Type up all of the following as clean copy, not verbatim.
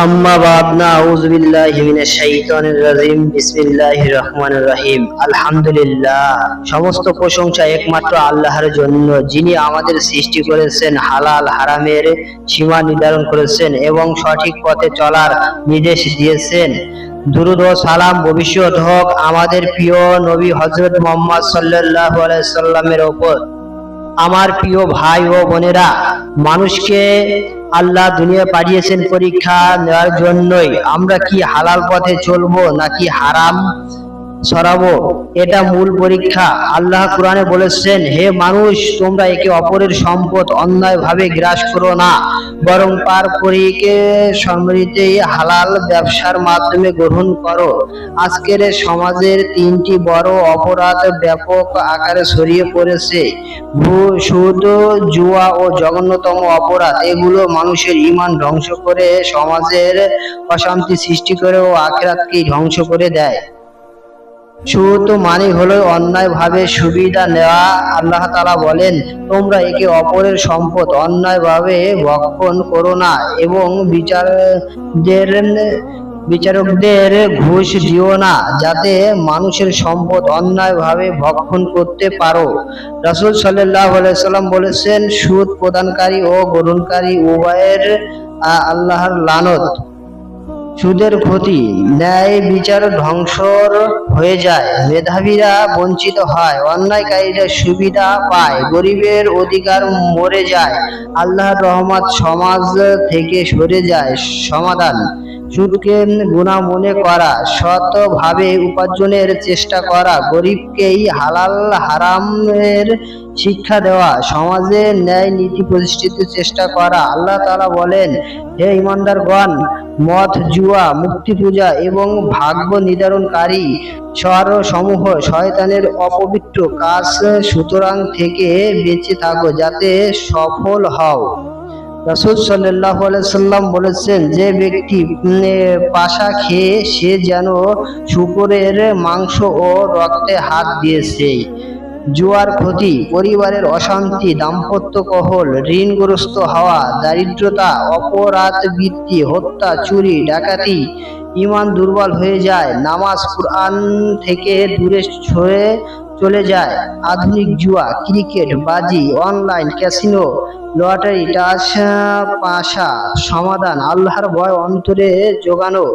আম্মা বাদ নাউযু বিল্লাহি মিনাশ শাইতানির রাজিম বিসমিল্লাহির রহমানির রহিম আলহামদুলিল্লাহ। সমস্ত প্রশংসা একমাত্র আল্লাহর জন্য, যিনি আমাদের সৃষ্টি করেছেন, হালাল হারামের সীমা নির্ধারণ করেছেন এবং সঠিক পথে চলার নির্দেশ দিয়েছেন। দুরূদ ও সালাম ভবিষ্যৎ হোক আমাদের প্রিয় নবী হযরত মুহাম্মদ সাল্লাল্লাহু আলাইহি সাল্লামের উপর। আমার প্রিয় ভাই ও বোনেরা, মানুষকে আল্লাহ দুনিয়া পাঠিয়েছেন পরীক্ষা নেওয়ার জন্যই। আমরা কি হালাল পথে চলবো নাকি হারাম ছড়াবো, এটা মূল পরীক্ষা। আল্লাহ কুরআনে বলেছেন, হে মানুষ, তোমরা একে অপরের সম্পদ অন্যায়ভাবে গ্রাস করো না, বরং পারস্পরিকে সম্মতিতে হালাল ব্যবসার মাধ্যমে গ্রহণ করো। আজকের সমাজের তিনটি বড় অপরাধ ব্যাপক আকারে ছড়িয়ে পড়েছে: সুদ, জুয়া ও জঘন্যতম অপরাধ। এগুলো মানুষের ঈমান ধ্বংস করে, সমাজের অশান্তি সৃষ্টি করে ও আখিরাতকেই ধ্বংস করে দেয়। সুদ মানে হলো অন্যায়ভাবে সুবিধা নেওয়া। আল্লাহ তাআলা বলেন, তোমরা একে অপরের সম্পদ অন্যায়ভাবে ভক্ষণ করো না এবং বিচারকদের ঘুষ দিও না, যাতে মানুষের সম্পদ অন্যায়ভাবে ভক্ষণ করতে পারো। রাসূল সাল্লাল্লাহু আলাইহি সাল্লাম বলেছেন, সুদ প্রদানকারী ও গ্রহণকারী উভয়ের আল্লাহর লানত। সুদের ক্ষতি: ন্যায় বিচার ধ্বংসর হয়ে যায়, মেধাবীরা বঞ্চিত হয়, অন্যায়কারীরা সুবিধা পায়, গরিবের অধিকার মরে যায়, আল্লাহর রহমত সমাজ থেকে সরে যায়। সমাধান: সুদকে গুনাহ মনে করা, সৎভাবে উপার্জনের চেষ্টা করা, গরিবকেই হালাল হারামের শিক্ষা দেওয়া, সমাজে ন্যায় নীতি প্রতিষ্ঠিত চেষ্টা করা। আল্লাহ তাআলা বলেন, হে ঈমানদারগণ, মদ, জুয়া, মূর্তি পূজা এবং ভাগ্য নির্ধারণকারী সমূহ শয়তানের অপবিত্র কাজ, সুতরাং থেকে বেঁচে থাকো যাতে সফল হও। রাসূল সাল্লাল্লাহু আলাইহি সাল্লাম বলেছেন, যে ব্যক্তি পাশা খেয়ে সে যেন শূকরের মাংস ও রক্তে হাত দিয়েছে। জুয়ার ক্ষতি: পরিবারের অশান্তি, দাম্পত্য কলহ, ঋণগ্রস্ত হওয়া, দারিদ্রতা, অপরাধবৃত্তি, হত্যা, চুরি, ডাকাতি। ঈমান দুর্বল হয়ে যায়, নামাজ কুরআন থেকে দূরে সরে চলে যায়। আধুনিক জুয়া, ক্রিকেট, বাজি, অনলাইন ক্যাসিনো, লটারি, টাস, পাশা। সমাধান: আল্লাহর ভয় অন্তরে জোগানো,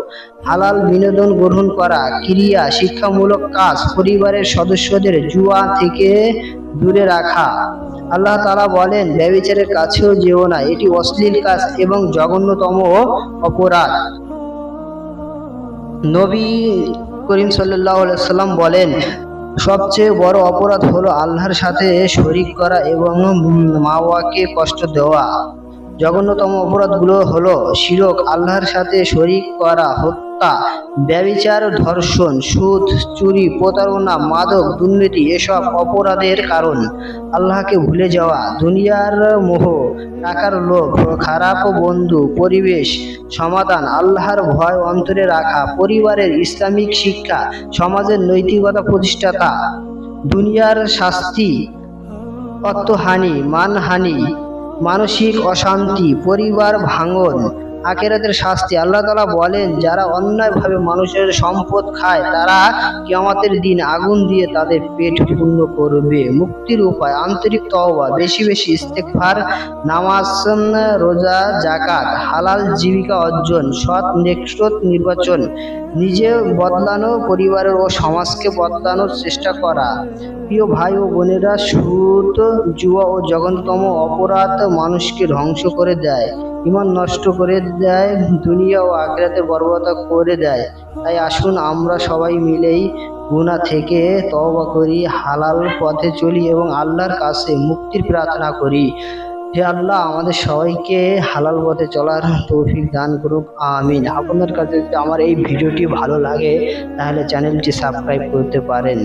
হালাল বিনোদন গ্রহণ করা, ক্রিয়া শিক্ষামূলক কাজ, পরিবারের সদস্যদের জুয়া থেকে দূরে রাখা। আল্লাহ তাআলা বলেন, ব্যভিচারের কাছেও যেও না, এটি অশ্লীল কাজ এবং জঘন্যতম অপরাধ। নবী করিম সাল্লাল্লাহু আলাইহি সাল্লাম বলেন, সবচেয়ে বড় অপরাধ হলো আল্লাহর সাথে শরীক করা এবং মা-বাবাকে কষ্ট দেওয়া। জঘন্যতম অপরাধগুলো হলো শিরক, আল্লাহর সাথে শরীক করা, হত্যা, ব্যভিচার, ধর্ষণ, সুদ, চুরি, প্রতারণা, মাদক, দুর্নীতি। এসব অপরাধের কারণ আল্লাহকে ভুলে যাওয়া, দুনিয়ার মোহ, টাকার লোভ, খারাপ বন্ধু, পরিবেশ। সমাধান: আল্লাহর ভয় অন্তরে রাখা, পরিবারের ইসলামিক শিক্ষা, সমাজের নৈতিকতা প্রতিষ্ঠাতা। দুনিয়ার শাস্তি: অর্থহানি, মানহানি, মানসিক অশান্তি, পরিবার ভাঙন। আখিরাতের শাস্তি: আল্লাহ তাআলা বলেন, যারা অন্যায়ভাবে মানুষের সম্পদ খায় তারা কিয়ামতের দিন আগুন দিয়ে তাদের পেট পূর্ণ করবে। মুক্তির উপায়: আন্তরিক তওবা, বেশি বেশি ইস্তেগফার, নামাজ, রোজা, যাকাত, হালাল জীবিকা অর্জন, সৎ নেতৃত্ব নির্বাচন, নিজে বদলানো, পরিবারের ও সমাজকে বদলানোর চেষ্টা করা। প্রিয় ভাই ও বোনেরা, সুদ, জুয়া ও জঘন্যতম অপরাধ মানুষকে ধ্বংস করে দেয়, ঈমান নষ্ট করে দেয়, দুনিয়া ও আখিরাতে বরবাদ করে দেয়। তাই আসুন আমরা সবাই মিলেই গুনাহ থেকে তওবা করি, হালাল পথে চলি এবং আল্লাহর কাছে মুক্তির প্রার্থনা করি। হে আল্লাহ, আমাদের সবাইকে হালাল পথে চলার তৌফিক দান করুক, আমিন। আপনার কাছে যদি আমার এই ভিডিওটি ভালো লাগে তাহলে চ্যানেলটি সাবস্ক্রাইব করতে পারেন।